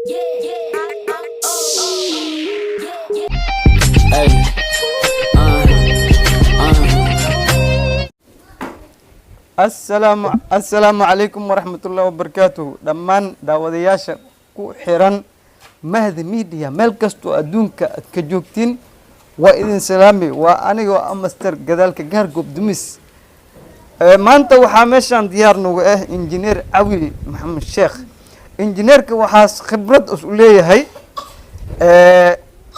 Hey, السلام عليكم ورحمة الله وبركاته. دمان داودياشا ku xiran mahad media meel kasto adduunka aad ka joogtiin waa idin salaami waa anigoo amaster gadaalka gaar goobdumis maanta waxaa meeshaan diyaar nagu ah injineer Awil Maxamed Sheekh injineerka waxaas khibrad u leeyahay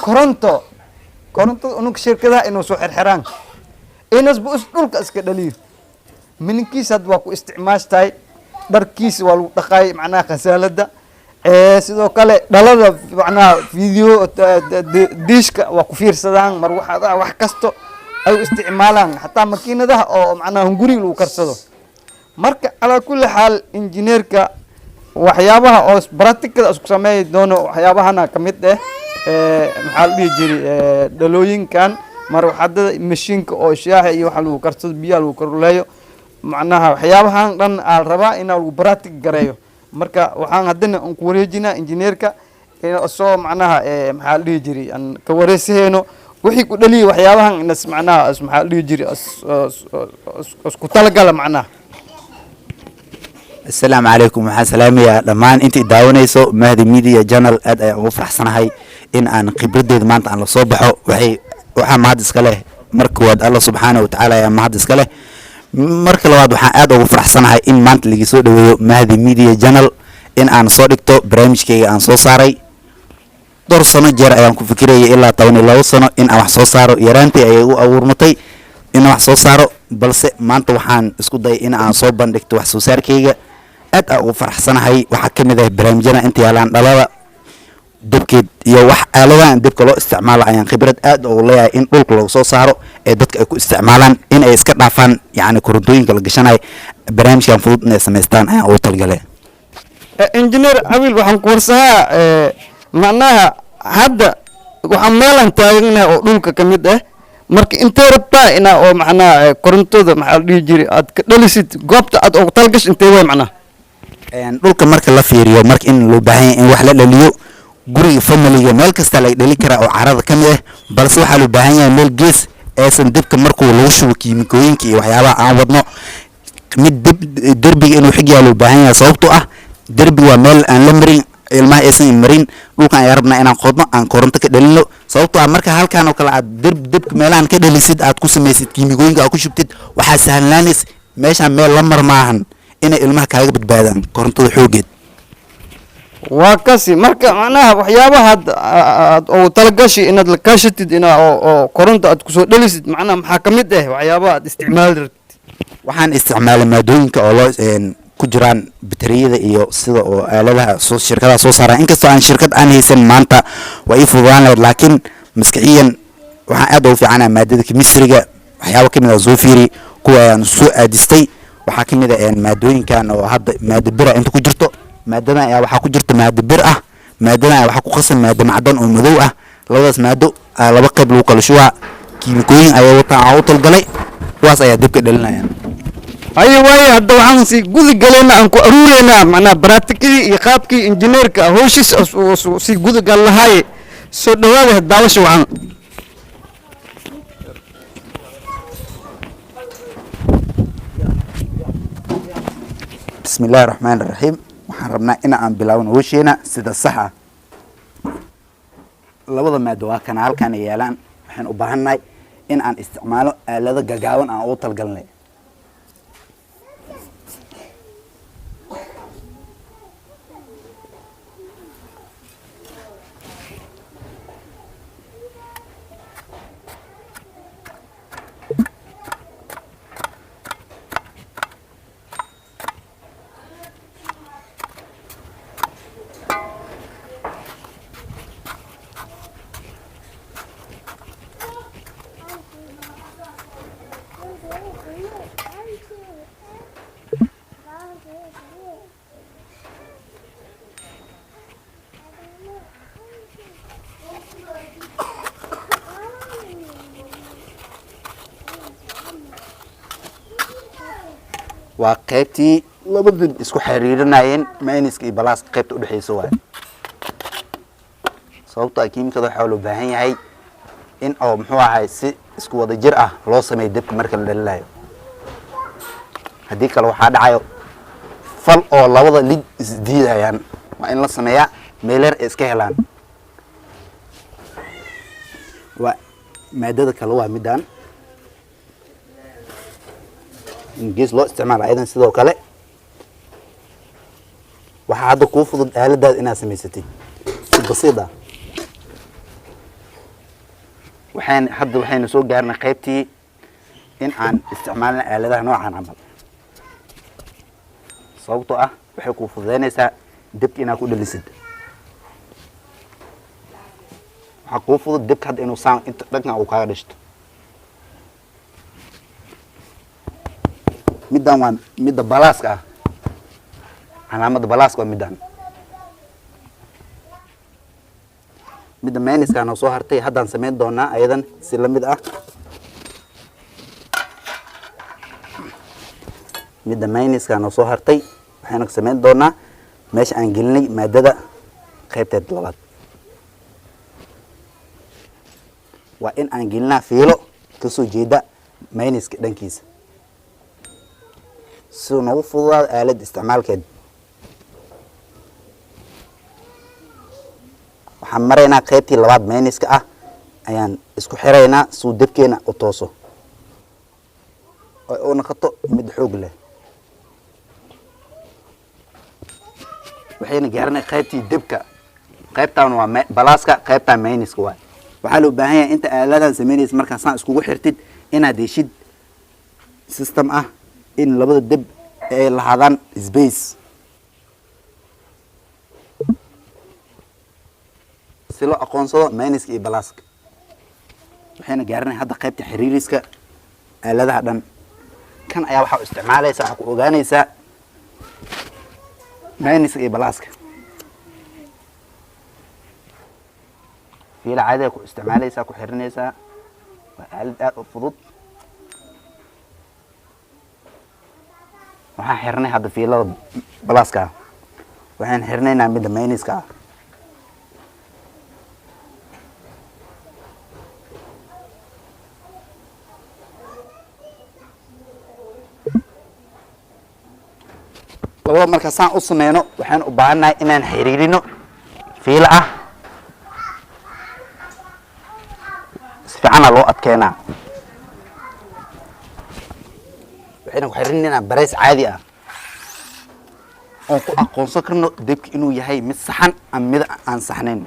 koronto unug shirkadaha inuu soo xirxiraan inasbu dhulka iska dhaliyo minkiisa waa ku isticmaashtay dharkiisa waa lagu dhaqay macnaha khasaalada sidoo kale dhalada macnaha video diishka waa ku fiirsadaan mar wax kasto ay isticmaalaan hatta makiinadaha oo macnaha guriga lagu karsado marka ala kulli xaal injineerka waxyaabaha oo practical isku sameey doono waxyaabahana kamid ah maxaa la dhihi jiray dhalooyinkan mar waxada mashiinka oo shaaha iyo waxa lagu karsado biyaha lagu karuleeyo macnaha waxyaabahan dhan aan rabaa in lagu practical gareeyo marka waxaan hadana ku wareejinaa injineerka soo macnaha maxaa la dhihi jiray aan ka wareysayno wixii ku dhaliyay waxyaabahan inas macnaha maxaa la dhihi jiray isku talagala macnaha السلام عليكم وحان سلامي دمان انتي داونيسو مهدي ميديا جانل اد اي ugu faraxsanahay in aan khibradeed maanta aan la soo baxo waxaan mahad iska leh markooda Allah subhanahu wa ta'ala ya mahad iska leh marka labaad waxaan aad ugu faraxsanahay in maanta laga soo dhaweeyo Mahdi Media Channel in aan soo dhigto barnaamijkayga aan soo saaray door sano jeer ayaan ku fikirayay ilaa 12 sano in aan wax soo saaro yaraantii ayay u abuurmatay in wax soo saaro balse maanta waxaan isku dayay in aan soo bandhigto wax soo saarkayga aad ugu faraxsanahay waxa kamid ah barnaamijyada inta yaalaan dhalada dabkeed iyo wax aaladahan dabka loo isticmaalo ayaan khibrad aad u leeyahay in dhulka lagu soo saaro ee dadka ay ku isticmaalaan in ay iska dhaafaan yaani korontooyinka la gashanay barnaamijkan fudud inay sameystaan ayaan ugu talgalay engineer Awil waxaan ku warsahaa macnaha hadda waxaan meelan taaganahay oo dhulka kamid ah marka intee rabtaa ina oo macnaha korontada maxaa la dhihi jiray aad ka dhalisid goobta aad ugu talgash intee way macnaha dhulka marka la fiiriyo marka in loo baahan yahay in wax la dhaliyo guriga family meel kasta la dhali kara oo carada kamid ah balse waxa loo baahan yahay meel gees aysan dibka markuu lagu shubo kiimikooyinka iyo waxyaabaha aan wadno mid derbiga inuu xigaa loo baahan yahay sababtoo ah derbi waa meel aan la marin ilmaha aysan marin dhulkan ay rabnaa inaan qodno aan koronto ka dhalino sababtoo ah marka halkaan oo kale aad dibka meelahan ka dhalisid aad ku samaysid kiimikooyinka aad ku shubtid waxa sahlanaanaysa meesha meel la mar maahan inay ilmaha kaaga badbaadaan korontada xoogeed waa kasi marka macnaha waxyaabaha aad oo talagashi inaad la kaashatid ina oo koronto aad ku soo dhalisid macnaha maxaa kamid ah waxyaabaha aad isticmaali waxaan isticmaalay maadooyinka oo loo ku jiraan batariyada iyo sida oo aaladaha soo shirkadaha soo saaraan inkastoo aan shirkad aan haysan maanta waa ii fududaan lahayd laakiin maskaxiyan waxaan aad ugu fiicanahay maadada chemistryga waxyaabo kamid ah soo fiiri kuwa aan soo aadistay waxaa kamid ah maadooyinkan oo hadda maado bir inta ku jirto maadadan ayaa waxaa ku jirta maado bir ah maadadan ayaa waxaa ku qasan maado macdan oo madow ah labadaas maado laba qayb lagu kala shubaa kiimikooyin ayaa wataan u talgalay kuwaas ayaa dibka dhalinaya ayo waaye hadda waxaan si gudi galeyna aan ku aruureynaa macnaha practically iyo qaabkii injineerka hawshiis si gudi gal lahaay soo dhawaada daawasho waxaan bismillaahir rahmaanir rahiim waxaan rabnaa in aan bilaawno hawsheena sida sax ah labada maado waa kana halkaan yaalaan waxaan u baahannahay in aan isticmaalo aalada gagaaban aan ugu talgalnay waa qaybtii labadii isku xiriirinayeen mayniska iyo balaaska qaybta u dhaxayso waay sababtoo ah kiimikada waxaa loo baahan yahay in oo muxuu ahay si isku wada jir ah loo sameeyo dabka marka la dhalinayo. haddii kale waxaa dhacayo fal oo labada lid isdiidayaan. waa in la sameeyaa meeleer ay iska helaan. waa maadada kale waa midaan in gees loo isticmaalo ayadan sidoo kale. waxaa hadda kuu fudud aaladaada inaad samaysatid si basiid ah. waxaynu soo gaarnay qaybtii in aan isticmaalna aaladaha noocan camal. sababtoo ah waxay kuu fududeynaysaa dabka inaad ku dhalisid. waxaa kuu fudud dabka hadda inuu saan inta dhankan uu kaaga dhishto. middan waa midda balaaska ah. calaamada balaaska waa middan. midda mayniska noo soo hartay haddaan samayn doonaa ayadan si la mid ah. midda mayniska noo soo hartay waxaynu ka samayn doonaa meesha aan gelinay maadada qaybteed labaad. waa in aan gelinaa fiilo kasoo jeeda mayniska dhankiisa siduu noogu fududaado aalada isticmaalkeed. waxaan maraynaa qaybtii labaad mayniska ah ayaan isku xiraynaa suu dabkeena u tooso oo u noqoto mid xoog leh. waxayna gaaranay qaybtii dabka. qaybtaan waa balaaska, qaybtaan mayniska waay. waxaa loo baahan yahay inta aaladan samaynaysa markaa saan iskugu xirtid inaad heshid system ah in labada dab ay lahaadaan space si loo aqoonsado mayniska iyo balaaska. waxayna gaaranay hadda qaybta xiriiriska aaladaha dhan. kan ayaa waxaa u isticmaalaysa waxaa ku ogaanaysaa mayniska iyo balaaska. fiila caadiga ku isticmaalaysaa ku xirinaysaa. waa aalad aad u fudud. waxaan xirnay hadda fiilada balaaska ah. waxaan xirnaynaa midda mayniska ah. labada markaa saan u sameyno waxaan u baahannahay inaan xiriirino fiilo ah si fiicana loo adkeynaa. waxayna ku xiriirinaynaa barays caadi ah oon ku aqoonsan karno dabki inuu yahay mid saxan ama mid aan saxnayn.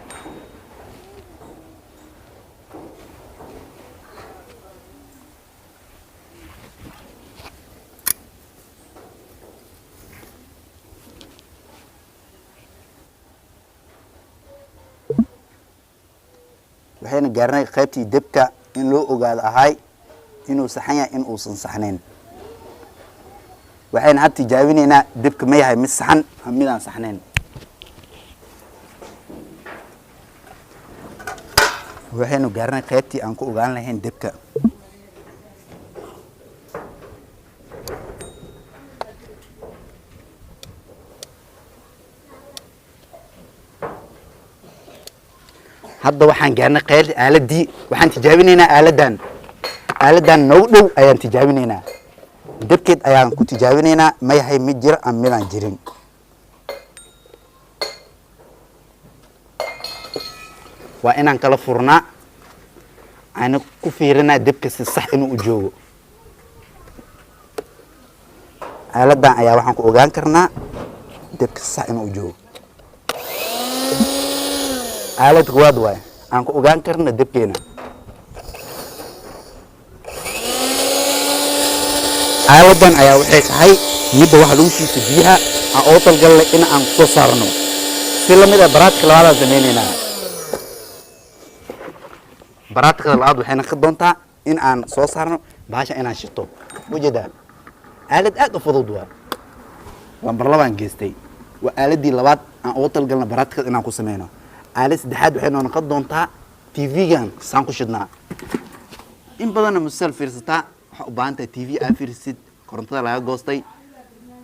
waxayna gaarnay qaybtii dabka in loo ogaado ahay inuu saxan yahay in uusan saxnayn. waxayna had tijaabinaynaa dabka ma yahay mid saxan ama mid aan saxnayn. waxaynu gaarnay qaybtii aan ku ogaan lahayn dabka. hadda waxaan gaarnay qaybtii aaladii. waxaan tijaabinaynaa aaladan noogu dhow ayaan tijaabinaynaa. dabkeed ayaan ku tijaabinaynaa ma yahay mid jira ama midaan jirin. waa inaan kala furnaa aan ku fiirinaa dabka si sax inuu u joogo. aaladan ayaa waxaan ku ogaan karnaa dabka si sax inuu u joogo. aalad koowaad waay aan ku ogaan karna dabkeena. aaladan ayaa waxay tahay midda waxa lagu shiisa biyaha aan oo talgalle in aan kusoo saarno si lamid ah baraadka labaadaan sameynaynaa. baraadka labaad waxayna ka doontaa in aan soo saarno bahasha inaan shito. ujeedaa aalad aad u fudud waa. lambar labaan geystay. waa aaladii labaad aan oo talgalna baraadka inaan ku sameyno. aalad saddexaad waxay noo noqon doontaa tv-gan saan ku shidnaa. in badanna musal fiirsataa waxaa u baahan tahay tv aa fiirsid korontada laga goostay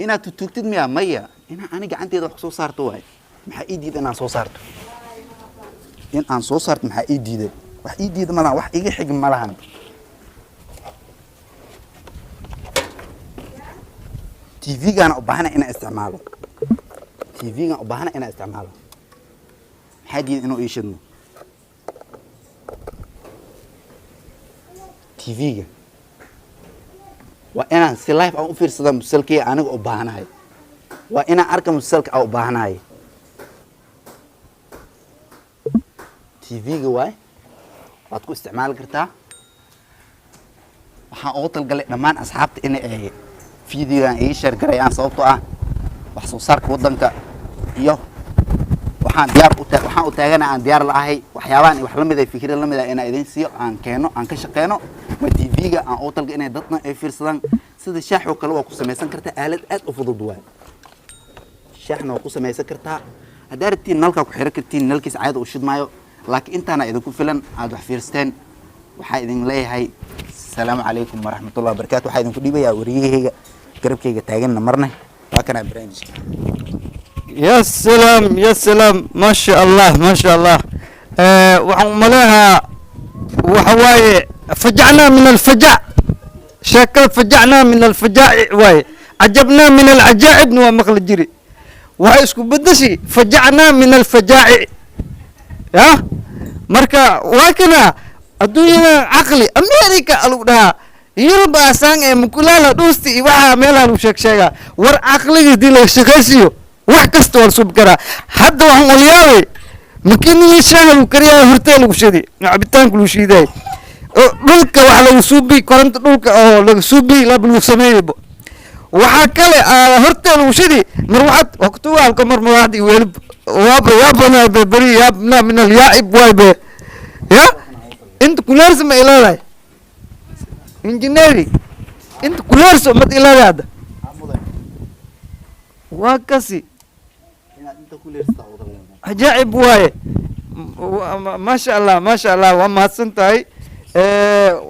inaad tutugtid miya maya inaa ani gacanteeda wax kusoo saarto waay. maxaa ii diida inaan soo saarto. in aan soo saarto maxaa ii diiday wax ii diida malahan wax iga xig malahan TV-gaan u baahana inaan isticmaalo TV-gaan u baahana inaan isticmaalo maxaa diiday inuu ii shidno TV-ga waa inaan si live aan u fiirsado musalkii aniga u baahanahay waa inaan arka musalka aan u baahanahay TV-ga waay waad ku isticmaali kartaa waxaan ugu talgalay dhammaan asxaabta in ay fiidiyogan ii share garayaan sababtoo ah wax soo saarka waddanka iyo waxaan u taagana aan diyaar la'ahay waxyaabahan wax la mid ah fikrad la mid ah inaan idin siiyo aan keeno aan ka shaqeeno waa TV-ga aan ugu talgalay inay dadna ay fiirsadaan sida shaax oo kale waa ku samaysan kartaa aalad aad u fudud waay shaaxna waa ku samaysan kartaa haddaad rabtiin nalkaa ku xiran kartiin nalkiisa caada u shidmaayo laakiin intaana idinku filan aad wax fiirsteen waxaa idin leeyahay السلام عليكم ورحمة الله وبركاته waxaa idinku dhiibaya wariyahayga garabkayga taaganna marna waa kana barnaamij يا سلام ما شاء الله waxaan umaleehaa waxa waaye fajacnaa min alfajac sheekada fajacnaa min alfajaaci waaye cajabnaa min alcajaa'ibna waa maqli jiri waxay isku bedeshi fajacnaa min alfajaaci ya marka waa kana adduunyada caqli America alu dhaha Yurub asaan ee mukulaala dhoosti iyo waxa meelaha lagu sheegaa war caqliga dii la shaqaysiyo wax kasta war sub kara hadda waxaan oliyay makiinada shaaha lagu kariyaa hortay lagu shidi cabitaanka lagu shiiday dhulka wax lagu suubi koronto dhulka oo lagu suubi la lagu sameeyo waxa kale hortay lagu shidi marwaxad waqti waalka marwaxdi weel waabana bari yaabna min al-yaa'ib waybe ya انت كلارس ما الى لا انجينيري انت كلارس ما الى هذا واكسي عجائب واي ما شاء الله وما سنتاي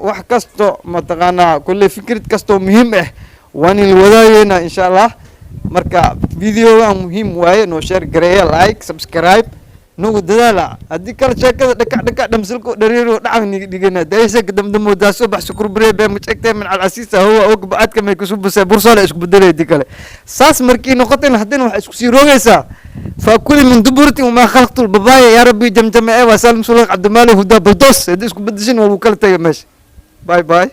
wax kasto mataqaana kulli fikrad kasto muhiim ah waan il wadaayna insha Allah marka video muhiim waaye no share gareeya like subscribe nugu dadaala haddii kala sheekada dhakac dhamsalko dhareero dhacan dhigana daysa damdamo daaso bax sukur breebe ma jeegtay min al-asiisa huwa og baadka may ku subasay bursale isku bedelay dikale saas markii noqotay hadana wax isku sii roogaysa fa kulli min duburti ma khalaqtu al-babaya ya rabbi jamjama wa salim sulaq abdumalik huda baldos isku bedeshin waa kala tagay meesha bye